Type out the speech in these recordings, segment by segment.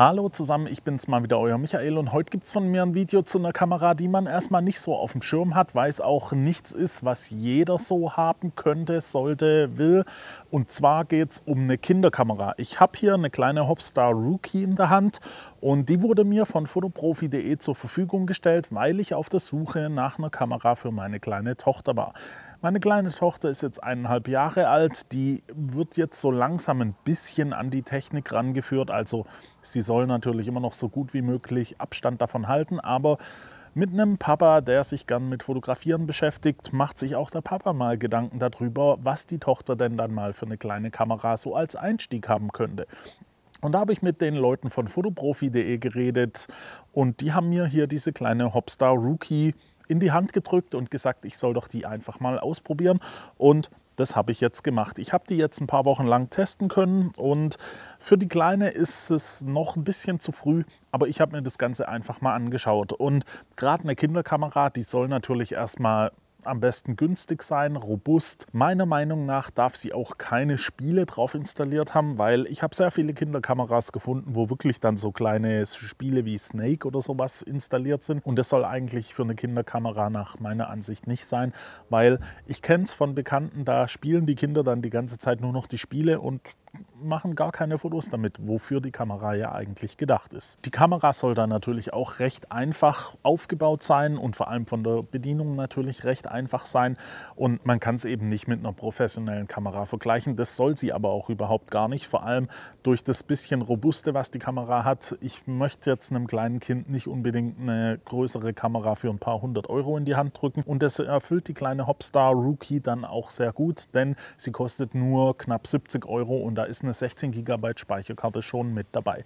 Hallo zusammen, ich bin's mal wieder, euer Michael, und heute gibt es von mir ein Video zu einer Kamera, die man erstmal nicht so auf dem Schirm hat, weil es auch nichts ist, was jeder so haben könnte, sollte, will. Und zwar geht es um eine Kinderkamera. Ich habe hier eine kleine Hopstar Rookie in der Hand und die wurde mir von fotoprofi.de zur Verfügung gestellt, weil ich auf der Suche nach einer Kamera für meine kleine Tochter war. Meine kleine Tochter ist jetzt 1,5 Jahre alt, die wird jetzt so langsam ein bisschen an die Technik rangeführt, also sie soll natürlich immer noch so gut wie möglich Abstand davon halten, aber mit einem Papa, der sich gern mit Fotografieren beschäftigt, macht sich auch der Papa mal Gedanken darüber, was die Tochter denn dann mal für eine kleine Kamera so als Einstieg haben könnte. Und da habe ich mit den Leuten von fotoprofi.de geredet und die haben mir hier diese kleine Hopstar Rookie in die Hand gedrückt und gesagt, ich soll doch die einfach mal ausprobieren, und das habe ich jetzt gemacht. Ich habe die jetzt ein paar Wochen lang testen können und für die Kleine ist es noch ein bisschen zu früh, aber ich habe mir das Ganze einfach mal angeschaut. Und gerade eine Kinderkamera, die soll natürlich erstmal am besten günstig sein, robust. Meiner Meinung nach darf sie auch keine Spiele drauf installiert haben, weil ich habe sehr viele Kinderkameras gefunden, wo wirklich dann so kleine Spiele wie Snake oder sowas installiert sind. Und das soll eigentlich für eine Kinderkamera nach meiner Ansicht nicht sein, weil ich kenne es von Bekannten, da spielen die Kinder dann die ganze Zeit nur noch die Spiele und machen gar keine Fotos damit, wofür die Kamera ja eigentlich gedacht ist. Die Kamera soll dann natürlich auch recht einfach aufgebaut sein und vor allem von der Bedienung natürlich recht einfach sein, und man kann es eben nicht mit einer professionellen Kamera vergleichen. Das soll sie aber auch überhaupt gar nicht, vor allem durch das bisschen Robuste, was die Kamera hat. Ich möchte jetzt einem kleinen Kind nicht unbedingt eine größere Kamera für ein paar 100 € in die Hand drücken, und das erfüllt die kleine Hopstar Rookie dann auch sehr gut, denn sie kostet nur knapp 70 € und da ist eine 16 GB Speicherkarte schon mit dabei.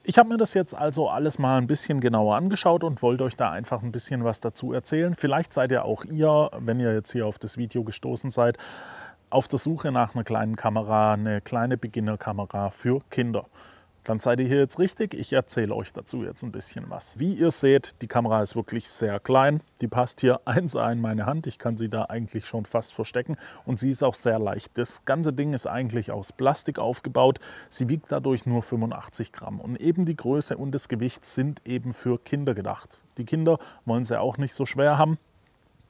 Ich habe mir das jetzt also alles mal ein bisschen genauer angeschaut und wollte euch da einfach ein bisschen was dazu erzählen. Vielleicht seid ja auch ihr, wenn ihr jetzt hier auf das Video gestoßen seid, auf der Suche nach einer kleinen Kamera, eine kleine Beginnerkamera für Kinder. Dann seid ihr hier jetzt richtig. Ich erzähle euch dazu jetzt ein bisschen was. Wie ihr seht, die Kamera ist wirklich sehr klein. Die passt hier 1A in meine Hand. Ich kann sie da eigentlich schon fast verstecken, und sie ist auch sehr leicht. Das ganze Ding ist eigentlich aus Plastik aufgebaut. Sie wiegt dadurch nur 85 Gramm. Und eben die Größe und das Gewicht sind eben für Kinder gedacht. Die Kinder wollen sie auch nicht so schwer haben,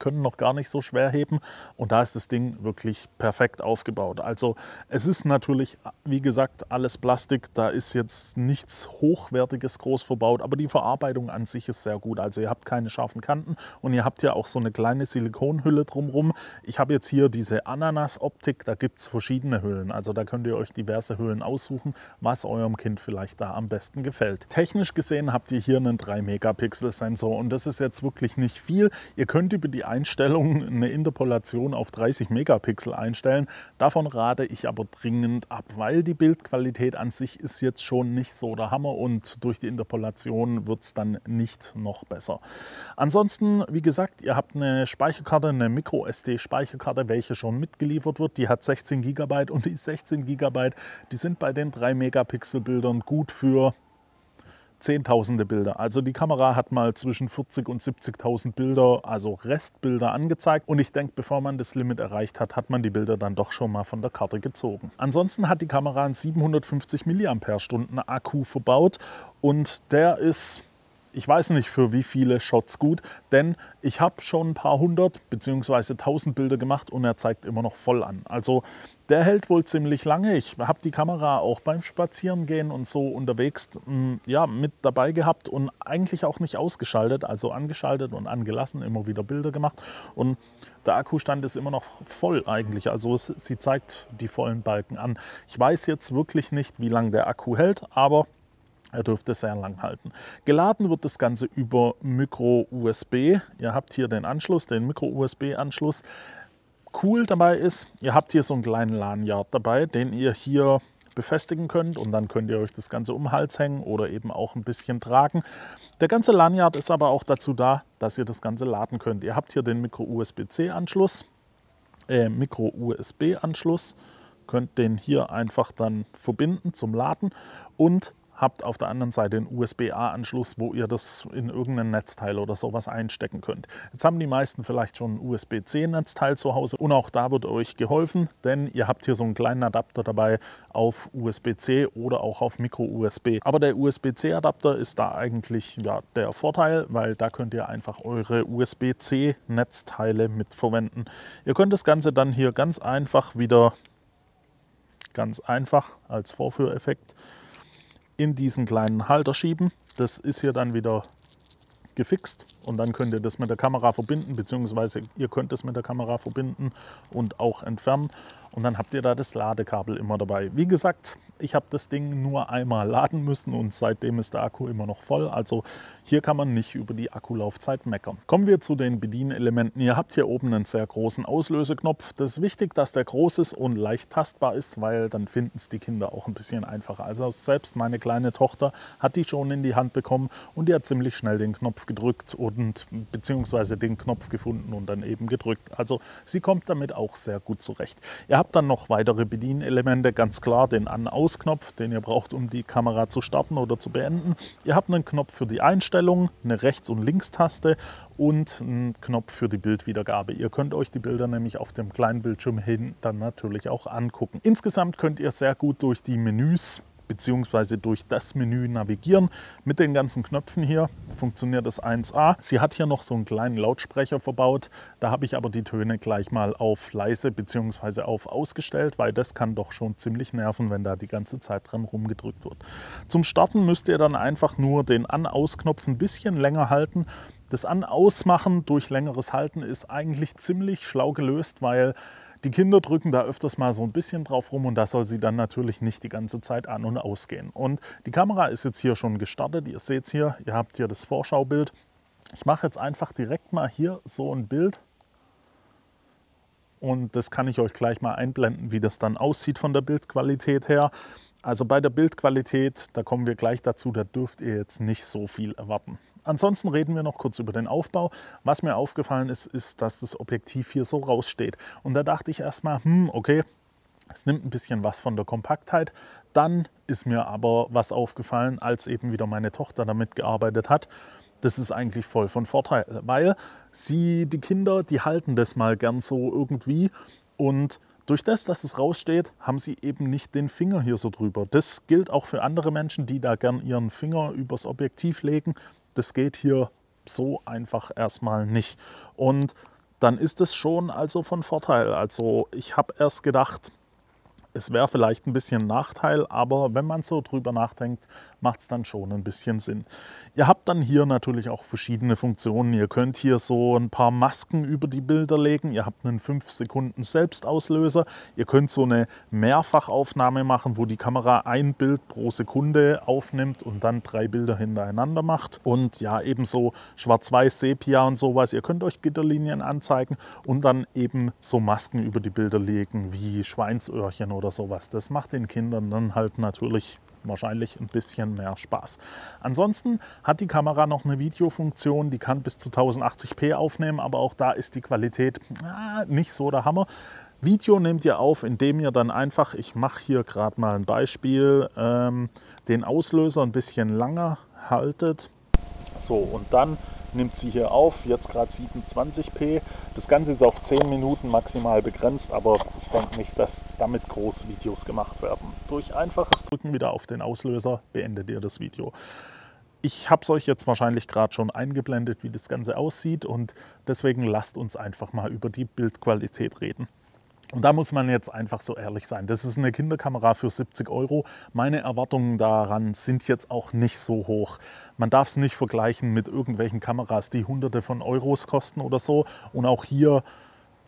können noch gar nicht so schwer heben, und da ist das Ding wirklich perfekt aufgebaut. Also es ist natürlich, wie gesagt, alles Plastik, da ist jetzt nichts Hochwertiges groß verbaut, aber die Verarbeitung an sich ist sehr gut. Also ihr habt keine scharfen Kanten und ihr habt ja auch so eine kleine Silikonhülle drumherum. Ich habe jetzt hier diese Ananas-Optik, da gibt es verschiedene Hüllen, also da könnt ihr euch diverse Hüllen aussuchen, was eurem Kind vielleicht da am besten gefällt. Technisch gesehen habt ihr hier einen 3-Megapixel-Sensor, und das ist jetzt wirklich nicht viel. Ihr könnt über die Einstellung eine Interpolation auf 30 Megapixel einstellen. Davon rate ich aber dringend ab, weil die Bildqualität an sich ist jetzt schon nicht so der Hammer, und durch die Interpolation wird es dann nicht noch besser. Ansonsten, wie gesagt, ihr habt eine Speicherkarte, eine Micro-SD-Speicherkarte, welche schon mitgeliefert wird. Die hat 16 GB, und die 16 GB, die sind bei den 3-Megapixel-Bildern gut für Zehntausende Bilder. Also die Kamera hat mal zwischen 40 und 70.000 Bilder, also Restbilder angezeigt. Und ich denke, bevor man das Limit erreicht hat, hat man die Bilder dann doch schon mal von der Karte gezogen. Ansonsten hat die Kamera einen 750 mAh Akku verbaut, und der ist, ich weiß nicht für wie viele Shots gut, denn ich habe schon ein paar 100 bzw. 1000 Bilder gemacht und er zeigt immer noch voll an. Also der hält wohl ziemlich lange. Ich habe die Kamera auch beim Spazierengehen und so unterwegs ja, mit dabei gehabt und eigentlich auch nicht ausgeschaltet, also angeschaltet und angelassen, immer wieder Bilder gemacht, und der Akkustand ist immer noch voll eigentlich. Also sie zeigt die vollen Balken an. Ich weiß jetzt wirklich nicht, wie lange der Akku hält, aber er dürfte sehr lang halten. Geladen wird das Ganze über Micro-USB. Ihr habt hier den Anschluss, den Micro-USB-Anschluss. Cool dabei ist, ihr habt hier so einen kleinen Lanyard dabei, den ihr hier befestigen könnt, und dann könnt ihr euch das Ganze um den Hals hängen oder eben auch ein bisschen tragen. Der ganze Lanyard ist aber auch dazu da, dass ihr das Ganze laden könnt. Ihr habt hier den Micro-USB-C-Anschluss, Micro-USB-Anschluss, könnt den hier einfach dann verbinden zum Laden, und habt auf der anderen Seite einen USB-A-Anschluss, wo ihr das in irgendein Netzteil oder sowas einstecken könnt. Jetzt haben die meisten vielleicht schon ein USB-C-Netzteil zu Hause und auch da wird euch geholfen, denn ihr habt hier so einen kleinen Adapter dabei auf USB-C oder auch auf Micro-USB. Aber der USB-C-Adapter ist da eigentlich ja, der Vorteil, weil da könnt ihr einfach eure USB-C-Netzteile mitverwenden. Ihr könnt das Ganze dann hier ganz einfach als Vorführeffekt in diesen kleinen Halter schieben. Das ist hier dann wieder gefixt und dann könnt ihr das mit der Kamera verbinden, beziehungsweise ihr könnt es mit der Kamera verbinden und auch entfernen und dann habt ihr da das Ladekabel immer dabei. Wie gesagt, ich habe das Ding nur einmal laden müssen und seitdem ist der Akku immer noch voll, also hier kann man nicht über die Akkulaufzeit meckern. Kommen wir zu den Bedienelementen. Ihr habt hier oben einen sehr großen Auslöseknopf. Das ist wichtig, dass der groß ist und leicht tastbar ist, weil dann finden es die Kinder auch ein bisschen einfacher. Also selbst meine kleine Tochter hat die schon in die Hand bekommen und die hat ziemlich schnell den Knopf gedrückt und beziehungsweise den Knopf gefunden und dann eben gedrückt. Also sie kommt damit auch sehr gut zurecht. Ihr habt dann noch weitere Bedienelemente, ganz klar den An-Aus-Knopf, den ihr braucht, um die Kamera zu starten oder zu beenden. Ihr habt einen Knopf für die Einstellung, eine Rechts- und Linkstaste und einen Knopf für die Bildwiedergabe. Ihr könnt euch die Bilder nämlich auf dem kleinen Bildschirm hin dann natürlich auch angucken. Insgesamt könnt ihr sehr gut durch die Menüs beziehungsweise durch das Menü navigieren. Mit den ganzen Knöpfen hier funktioniert das 1A. Sie hat hier noch so einen kleinen Lautsprecher verbaut. Da habe ich aber die Töne gleich mal auf leise beziehungsweise auf ausgestellt, weil das kann doch schon ziemlich nerven, wenn da die ganze Zeit dran rumgedrückt wird. Zum Starten müsst ihr dann einfach nur den An-Aus-Knopf ein bisschen länger halten. Das An-Aus-Machen durch längeres Halten ist eigentlich ziemlich schlau gelöst, weil die Kinder drücken da öfters mal so ein bisschen drauf rum und das soll sie dann natürlich nicht die ganze Zeit an- und ausgehen. Und die Kamera ist jetzt hier schon gestartet. Ihr seht es hier, ihr habt hier das Vorschaubild. Ich mache jetzt einfach direkt mal hier so ein Bild. Und das kann ich euch gleich mal einblenden, wie das dann aussieht von der Bildqualität her. Also bei der Bildqualität, da kommen wir gleich dazu, da dürft ihr jetzt nicht so viel erwarten. Ansonsten reden wir noch kurz über den Aufbau. Was mir aufgefallen ist, ist, dass das Objektiv hier so raussteht. Und da dachte ich erstmal, okay, es nimmt ein bisschen was von der Kompaktheit. Dann ist mir aber was aufgefallen, als eben wieder meine Tochter damit gearbeitet hat. Das ist eigentlich voll von Vorteil, weil die Kinder, die halten das mal gern so irgendwie und durch das, dass es raussteht, haben sie eben nicht den Finger hier so drüber. Das gilt auch für andere Menschen, die da gern ihren Finger übers Objektiv legen. Das geht hier so einfach erstmal nicht. Und dann ist es schon also von Vorteil. Also ich habe erst gedacht, es wäre vielleicht ein bisschen Nachteil, aber wenn man so drüber nachdenkt, macht es dann schon ein bisschen Sinn. Ihr habt dann hier natürlich auch verschiedene Funktionen. Ihr könnt hier so ein paar Masken über die Bilder legen. Ihr habt einen 5 Sekunden Selbstauslöser. Ihr könnt so eine Mehrfachaufnahme machen, wo die Kamera ein Bild pro Sekunde aufnimmt und dann 3 Bilder hintereinander macht. Und ja, ebenso Schwarz-Weiß, Sepia und sowas. Ihr könnt euch Gitterlinien anzeigen und dann eben so Masken über die Bilder legen, wie Schweinsöhrchen oder sowas. Das macht den Kindern dann halt natürlich wahrscheinlich ein bisschen mehr Spaß. Ansonsten hat die Kamera noch eine Videofunktion, die kann bis zu 1080p aufnehmen, aber auch da ist die Qualität nicht so der Hammer. Video nehmt ihr auf, indem ihr dann einfach, ich mache hier gerade mal ein Beispiel, den Auslöser ein bisschen länger haltet. So, und dann nimmt sie hier auf, jetzt gerade 27p. Das Ganze ist auf 10 Minuten maximal begrenzt, aber ich denke nicht, dass damit groß Videos gemacht werden. Durch einfaches Drücken wieder auf den Auslöser beendet ihr das Video. Ich habe es euch jetzt wahrscheinlich gerade schon eingeblendet, wie das Ganze aussieht und deswegen lasst uns einfach mal über die Bildqualität reden. Und da muss man jetzt einfach so ehrlich sein. Das ist eine Kinderkamera für 70 €. Meine Erwartungen daran sind jetzt auch nicht so hoch. Man darf es nicht vergleichen mit irgendwelchen Kameras, die Hunderte von Euros kosten oder so. Und auch hier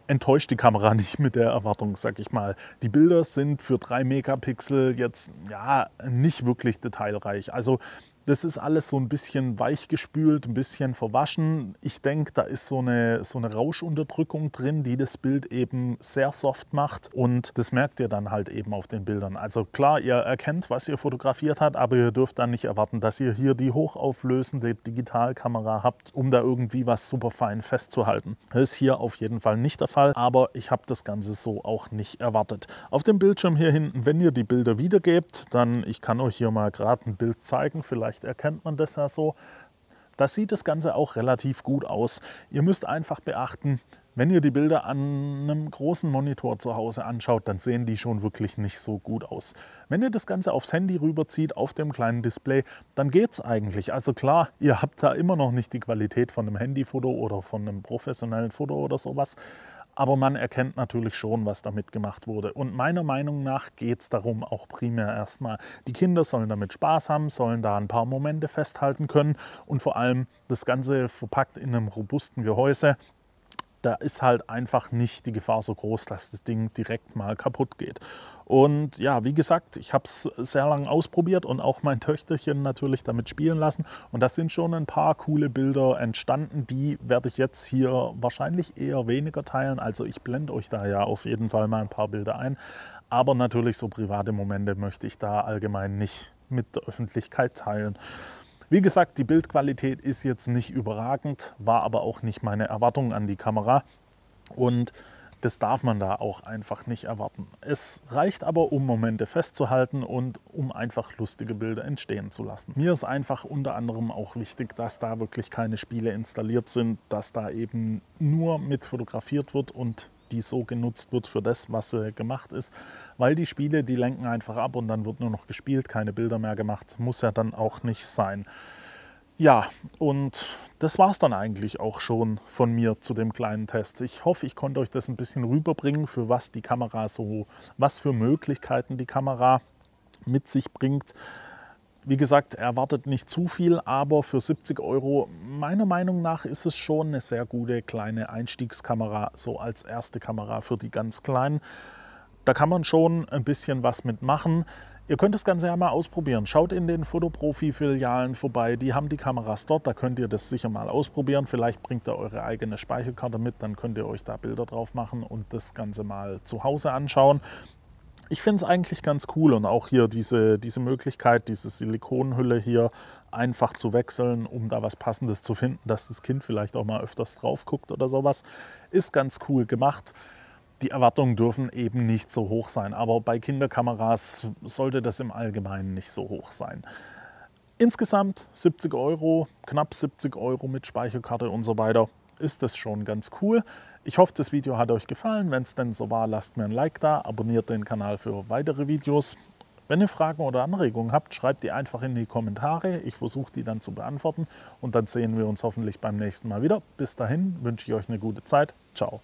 enttäuscht die Kamera nicht mit der Erwartung, sag ich mal. Die Bilder sind für 3 Megapixel jetzt ja nicht wirklich detailreich. Also Das ist alles so ein bisschen weichgespült, ein bisschen verwaschen. Ich denke, da ist so eine Rauschunterdrückung drin, die das Bild eben sehr soft macht. Und das merkt ihr dann halt eben auf den Bildern. Also klar, ihr erkennt, was ihr fotografiert habt, aber ihr dürft dann nicht erwarten, dass ihr hier die hochauflösende Digitalkamera habt, um da irgendwie was super fein festzuhalten. Das ist hier auf jeden Fall nicht der Fall, aber ich habe das Ganze so auch nicht erwartet. Auf dem Bildschirm hier hinten, wenn ihr die Bilder wiedergebt, dann, ich kann euch hier mal gerade ein Bild zeigen, vielleicht erkennt man das ja so. Da sieht das Ganze auch relativ gut aus. Ihr müsst einfach beachten, wenn ihr die Bilder an einem großen Monitor zu Hause anschaut, dann sehen die schon wirklich nicht so gut aus. Wenn ihr das Ganze aufs Handy rüberzieht, auf dem kleinen Display, dann geht es eigentlich. Also klar, ihr habt da immer noch nicht die Qualität von einem Handyfoto oder von einem professionellen Foto oder sowas. Aber man erkennt natürlich schon, was damit gemacht wurde. Und meiner Meinung nach geht es darum auch primär erstmal, die Kinder sollen damit Spaß haben, sollen da ein paar Momente festhalten können und vor allem das Ganze verpackt in einem robusten Gehäuse. Da ist halt einfach nicht die Gefahr so groß, dass das Ding direkt mal kaputt geht. Und ja, wie gesagt, ich habe es sehr lange ausprobiert und auch mein Töchterchen natürlich damit spielen lassen. Und da sind schon ein paar coole Bilder entstanden. Die werde ich jetzt hier wahrscheinlich eher weniger teilen. Also ich blende euch da ja auf jeden Fall mal ein paar Bilder ein. Aber natürlich so private Momente möchte ich da allgemein nicht mit der Öffentlichkeit teilen. Wie gesagt, die Bildqualität ist jetzt nicht überragend, war aber auch nicht meine Erwartung an die Kamera und das darf man da auch einfach nicht erwarten. Es reicht aber, um Momente festzuhalten und um einfach lustige Bilder entstehen zu lassen. Mir ist einfach unter anderem auch wichtig, dass da wirklich keine Spiele installiert sind, dass da eben nur mit fotografiert wird und die so genutzt wird für das, was gemacht ist. Weil die Spiele, die lenken einfach ab und dann wird nur noch gespielt, keine Bilder mehr gemacht. Muss ja dann auch nicht sein. Ja, und das war es dann eigentlich auch schon von mir zu dem kleinen Test. Ich hoffe, ich konnte euch das ein bisschen rüberbringen, für was die Kamera so, was für Möglichkeiten die Kamera mit sich bringt. Wie gesagt, erwartet nicht zu viel, aber für 70 €, meiner Meinung nach, ist es schon eine sehr gute kleine Einstiegskamera, so als erste Kamera für die ganz Kleinen. Da kann man schon ein bisschen was mitmachen. Ihr könnt das Ganze ja mal ausprobieren. Schaut in den Fotoprofi-Filialen vorbei, die haben die Kameras dort, da könnt ihr das sicher mal ausprobieren. Vielleicht bringt ihr eure eigene Speicherkarte mit, dann könnt ihr euch da Bilder drauf machen und das Ganze mal zu Hause anschauen. Ich finde es eigentlich ganz cool und auch hier diese Möglichkeit, diese Silikonhülle hier einfach zu wechseln, um da was Passendes zu finden, dass das Kind vielleicht auch mal öfters drauf guckt oder sowas, ist ganz cool gemacht. Die Erwartungen dürfen eben nicht so hoch sein, aber bei Kinderkameras sollte das im Allgemeinen nicht so hoch sein. Insgesamt 70 €, knapp 70 € mit Speicherkarte und so weiter. Ist das schon ganz cool. Ich hoffe, das Video hat euch gefallen. Wenn es denn so war, lasst mir ein Like da, abonniert den Kanal für weitere Videos. Wenn ihr Fragen oder Anregungen habt, schreibt die einfach in die Kommentare. Ich versuche die dann zu beantworten und dann sehen wir uns hoffentlich beim nächsten Mal wieder. Bis dahin wünsche ich euch eine gute Zeit. Ciao.